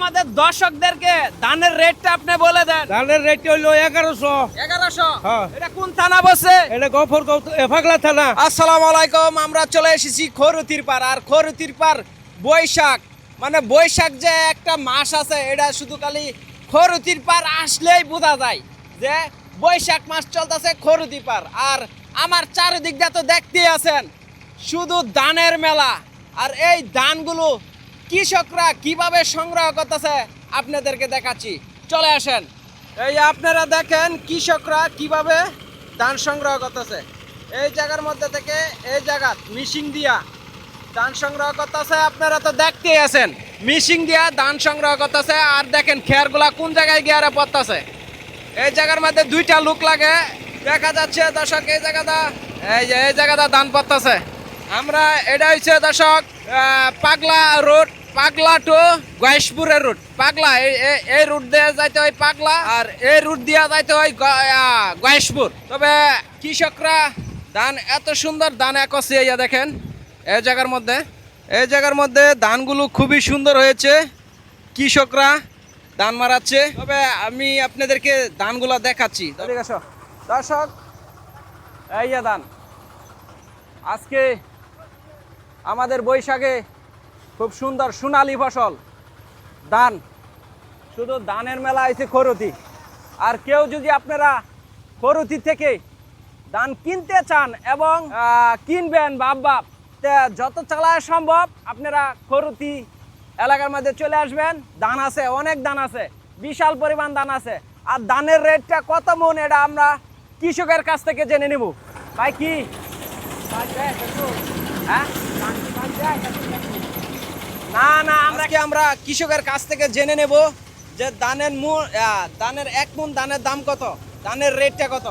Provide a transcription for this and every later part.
আমাদের দর্শকদেরকে ধানের রেটটা আপনি বলে দেন। ধানের রেট হইলো 1100। 1100। হ্যাঁ। এটা কোন থানা বসে? এটা ফাগলা থানা। আসসালামু আলাইকুম, আমরা চলে এসেছি খরুতির পার। আর খরুতির পার বৈশাখ, মানে বৈশাখ যে একটা মাস আছে, এটা শুধু খালি খরুতির পার আসলেই বোঝা যায় যে বৈশাখ মাস চলতেছে খরুতি পার। আর আমার চারিদিকটা তো দেখতেই আছেন, শুধু ধানের মেলা। আর এই ধানগুলো কৃষকরা কিভাবে সংগ্রহ করতেছে আপনাদেরকে দেখাচ্ছি, চলে আসেন। এই আপনারা দেখেন কৃষকরা কিভাবে ধান সংগ্রহ করতেছে। এই জায়গার মধ্যে থেকে এই জায়গা মিশিং দিয়া ধান সংগ্রহ করতেছে। আপনারা তো দেখতেই আছেন, মিশিং দিয়া ধান সংগ্রহ করতেছে। আর দেখেন খেয়ারগুলা কোন জায়গায় গিয়ে পড়তেছে। এই জায়গার মধ্যে দুইটা লোক লাগে, দেখা যাচ্ছে দর্শক। এই জায়গাটা, এই যে এই জায়গাটা ধান পড়তেছে। আমরা এটা হচ্ছে দর্শক পাগলা রোড, পাগলা টু গয়েশপুরের রুট। পাগলা এই রুট দিয়ে যাইতে হয় পাগলা, আর এই রুট দিয়ে যাইতে হয় গয়েশপুর। তবে কৃষকরা ধান এত সুন্দর ধান একসে দেখেন এই জায়গার মধ্যে ধানগুলো খুবই সুন্দর হয়েছে। কৃষকরা ধান মারাচ্ছে। তবে আমি আপনাদেরকে ধানগুলো দেখাচ্ছি। দর্শক, এই যে ধান আজকে আমাদের বৈশাখে খুব সুন্দর সোনালী ফসল ধান। শুধু ধানের মেলা আছে খরুতি। আর কেউ যদি আপনারা খরুতি থেকে ধান কিনতে চান এবং কিনবেন ভাববাপ, যত চালায় সম্ভব আপনারা খরুতি এলাকার মধ্যে চলে আসবেন। ধান আছে, অনেক ধান আছে, বিশাল পরিমাণ ধান আছে। আর ধানের রেটটা কত মন এটা আমরা কৃষকের কাছ থেকে জেনে নেব। ভাই কি হ্যাঁ? না আমরা কৃষকের কাছ থেকে জেনে নেব যে ধানের এক মন ধানের দাম কত, ধানের রেটটা কত।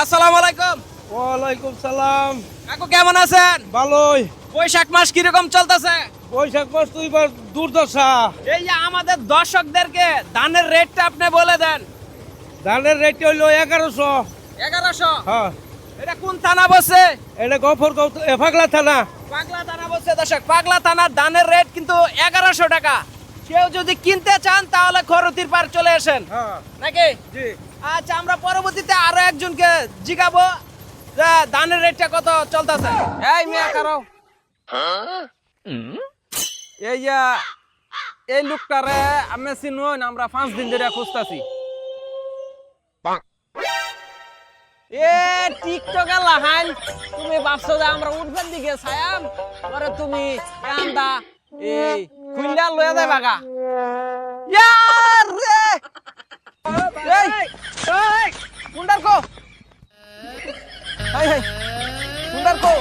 আসসালামু আলাইকুম। ওয়ালাইকুম সালাম। কাকু কেমন আছেন? ভালোই। বৈশাখ মাস কিরকম চলতেছে? বৈশাখ মাস তো এবার দুর্দশা। এই যে আমাদের দর্শকদেরকে ধানের রেটটা আপনি বলে দেন। ধানের রেট হইলো 1100। 1100। হ্যাঁ। এটা কোন থানা বসে? এটা ফাগলা থানা। পাগলা থানা বসে দর্শক। পাগলা থানার ধানের রেট কিন্তু 1100 টাকা। কেউ যদি কিনতে চান তাহলে খরুতির পার চলে আসেন, হ্যাঁ নাকি? জি। আচ্ছা, আমরা পরবর্তীতে আরো একজনকে জিগাবো যে ধানের রেটটা কত চলতেছে। এই মিয়া কারো এই লোকটারে আমি চিনুন, আমরা 5 দিন ধরে খুঁজতাছি। এ টিকটকে লাহান, তুমি ভাবছো যে আমরা উঠবেন দিকে ছায়াম, পরে তুমি আন্দা এই খুইলা লয়ে যাই বাগা। ইয়ার রে এই কুন্ডার কো, হাই হাই কুন্ডার কো।